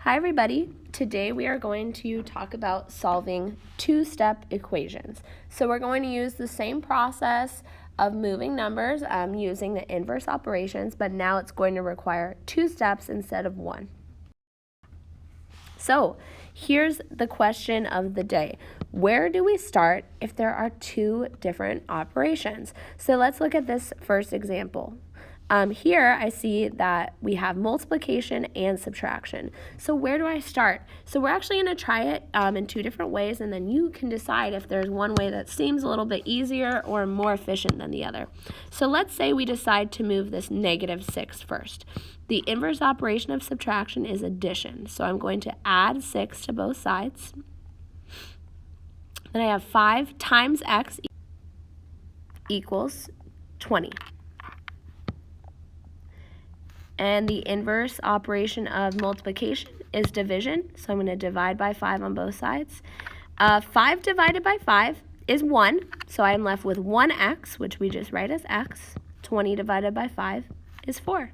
Hi everybody. Today we are going to talk about solving two-step equations. So we're going to use the same process of moving numbers using the inverse operations, but now it's going to require two steps instead of one. So here's the question of the day. Where do we start if there are two different operations? So let's look at this first example. Here I see that we have multiplication and subtraction. So where do I start? So we're actually going to try it in two different ways, and then you can decide if there's one way that seems a little bit easier or more efficient than the other. So let's say we decide to move this -6 first. The inverse operation of subtraction is addition. So I'm going to add 6 to both sides. Then I have 5 times x equals 20. And the inverse operation of multiplication is division. So I'm going to divide by 5 on both sides. 5 divided by 5 is 1. So I'm left with 1x, which we just write as x. 20 divided by 5 is 4.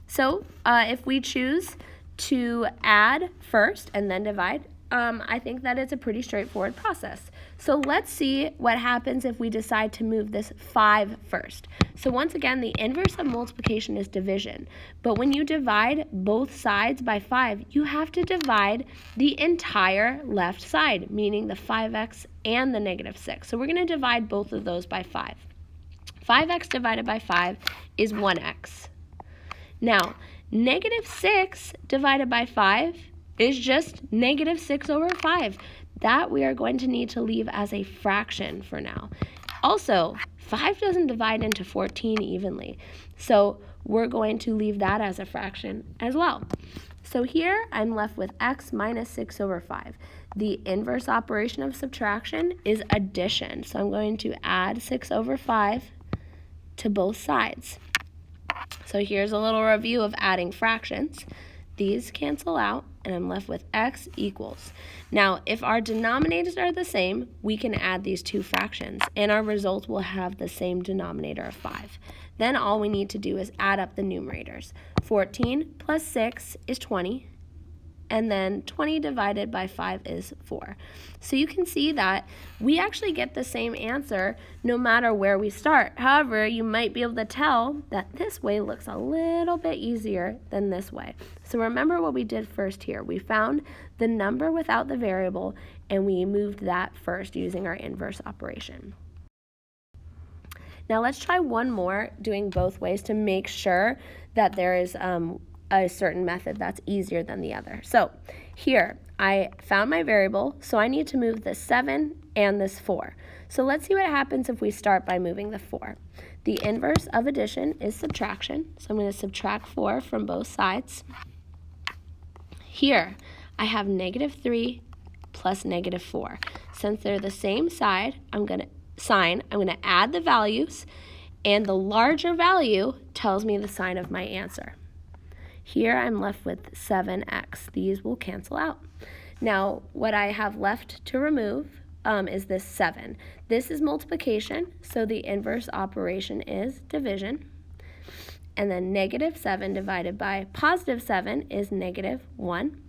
So if we choose to add first and then divide, I think that it's a pretty straightforward process. So let's see what happens if we decide to move this 5 first. So once again, the inverse of multiplication is division. But when you divide both sides by 5, you have to divide the entire left side, meaning the 5x and the -6. So we're going to divide both of those by 5. 5x divided by 5 is 1x. Now, -6 divided by 5 is just -6/5. That we are going to need to leave as a fraction for now. Also, 5 doesn't divide into 14 evenly, so we're going to leave that as a fraction as well. So here I'm left with x minus 6/5. The inverse operation of subtraction is addition, so I'm going to add 6/5 to both sides. So here's a little review of adding fractions. These cancel out, and I'm left with x equals. Now, if our denominators are the same, we can add these two fractions, and our result will have the same denominator of 5. Then all we need to do is add up the numerators. 14 plus 6 is 20, and then 20 divided by 5 is 4. So you can see that we actually get the same answer no matter where we start. However, you might be able to tell that this way looks a little bit easier than this way. So remember what we did first here. We found the number without the variable, and we moved that first using our inverse operation. Now let's try one more doing both ways to make sure that there is a certain method that's easier than the other. So here I found my variable, so I need to move this 7 and this 4. So let's see what happens if we start by moving the 4. The inverse of addition is subtraction, so I'm going to subtract 4 from both sides. Here I have -3 plus -4. Since they're the same side, I'm going to add the values, and the larger value tells me the sign of my answer. Here I'm left with 7x. These will cancel out. Now, what I have left to remove is this 7. This is multiplication, so the inverse operation is division. And then -7 divided by +7 is -1.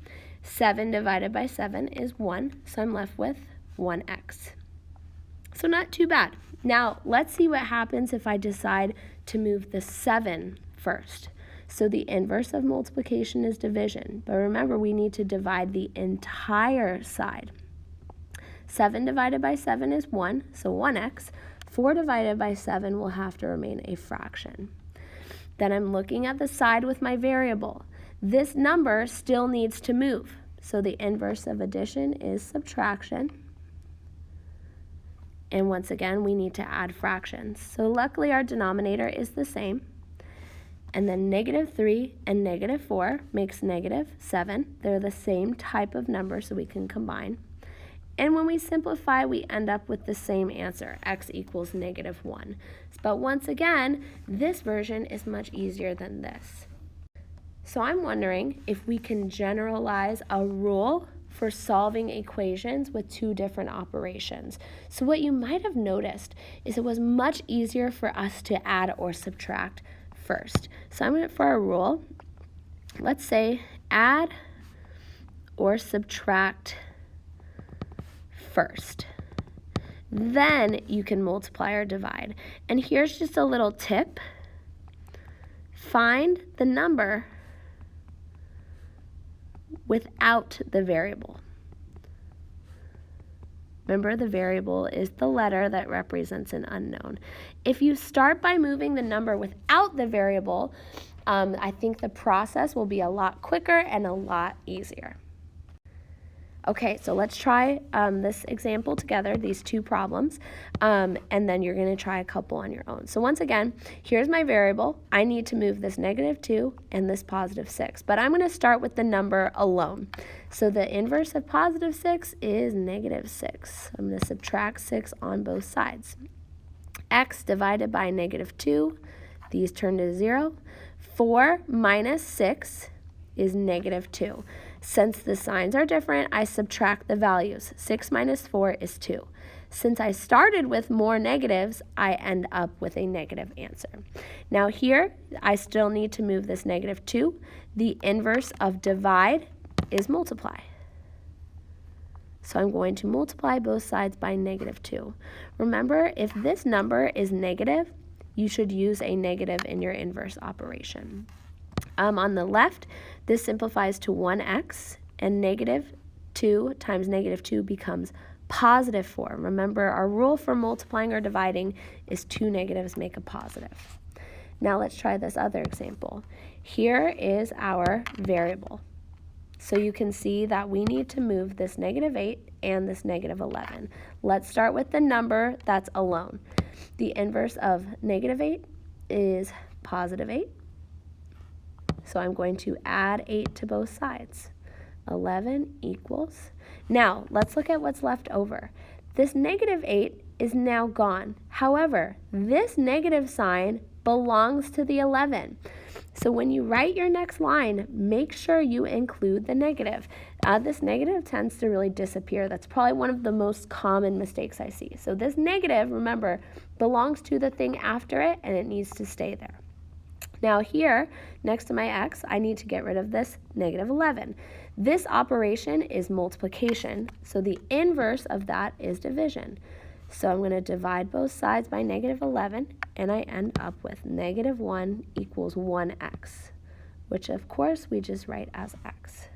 7 divided by 7 is 1, so I'm left with 1x. So not too bad. Now, let's see what happens if I decide to move the 7 first. So the inverse of multiplication is division, but remember we need to divide the entire side. 7 divided by 7 is 1, so 1x. 4 divided by 7 will have to remain a fraction. Then I'm looking at the side with my variable. This number still needs to move, so the inverse of addition is subtraction. And once again, we need to add fractions. So luckily our denominator is the same. And then -3 and -4 makes -7. They're the same type of number, so we can combine. And when we simplify, we end up with the same answer, x equals -1. But once again, this version is much easier than this. So I'm wondering if we can generalize a rule for solving equations with two different operations. So what you might have noticed is it was much easier for us to add or subtract first. So I'm going for a rule. Let's say add or subtract first. Then you can multiply or divide. And here's just a little tip. Find the number without the variable. Remember, the variable is the letter that represents an unknown. If you start by moving the number without the variable, I think the process will be a lot quicker and a lot easier. Okay, so let's try this example together, these two problems, and then you're going to try a couple on your own. So once again, here's my variable. I need to move this -2 and this +6, but I'm going to start with the number alone. So the inverse of +6 is -6. I'm going to subtract 6 on both sides. X divided by -2, these turn to 0. 4 minus 6 is -2. Since the signs are different, I subtract the values. 6 minus 4 is 2. Since I started with more negatives, I end up with a negative answer. Now here, I still need to move this -2. The inverse of divide is multiply. So I'm going to multiply both sides by -2. Remember, if this number is negative, you should use a negative in your inverse operation. On the left, this simplifies to 1x, and -2 times -2 becomes +4. Remember, our rule for multiplying or dividing is 2 negatives make a positive. Now let's try this other example. Here is our variable. So you can see that we need to move this -8 and this -11. Let's start with the number that's alone. The inverse of -8 is +8. So I'm going to add 8 to both sides. 11 equals. Now, let's look at what's left over. This -8 is now gone. However, this negative sign belongs to the 11. So when you write your next line, make sure you include the negative. This negative tends to really disappear. That's probably one of the most common mistakes I see. So this negative, remember, belongs to the thing after it, and it needs to stay there. Now here, next to my x, I need to get rid of this -11. This operation is multiplication, so the inverse of that is division. So I'm going to divide both sides by -11, and I end up with -1 equals 1x, which of course we just write as x.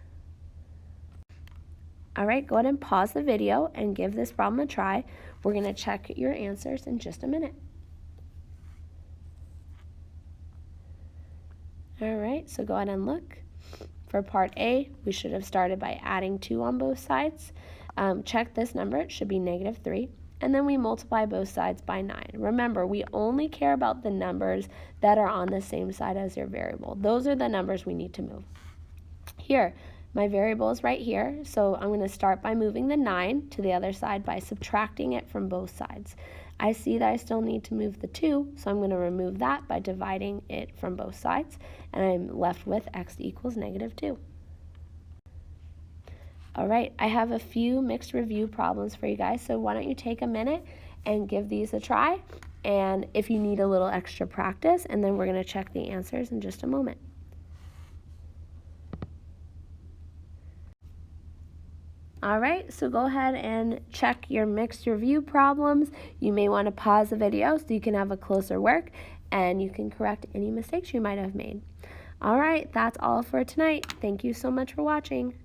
All right, go ahead and pause the video and give this problem a try. We're going to check your answers in just a minute. All right, so go ahead and look. For part A, we should have started by adding 2 on both sides. Check this number, it should be -3. And then we multiply both sides by 9. Remember, we only care about the numbers that are on the same side as your variable. Those are the numbers we need to move. Here, my variable is right here, so I'm going to start by moving the 9 to the other side by subtracting it from both sides. I see that I still need to move the 2, so I'm going to remove that by dividing it from both sides, and I'm left with x equals -2. All right, I have a few mixed review problems for you guys, so why don't you take a minute and give these a try, and if you need a little extra practice, and then we're going to check the answers in just a moment. All right, so go ahead and check your mixed review problems. You may want to pause the video so you can have a closer work, and you can correct any mistakes you might have made. All right, that's all for tonight. Thank you so much for watching.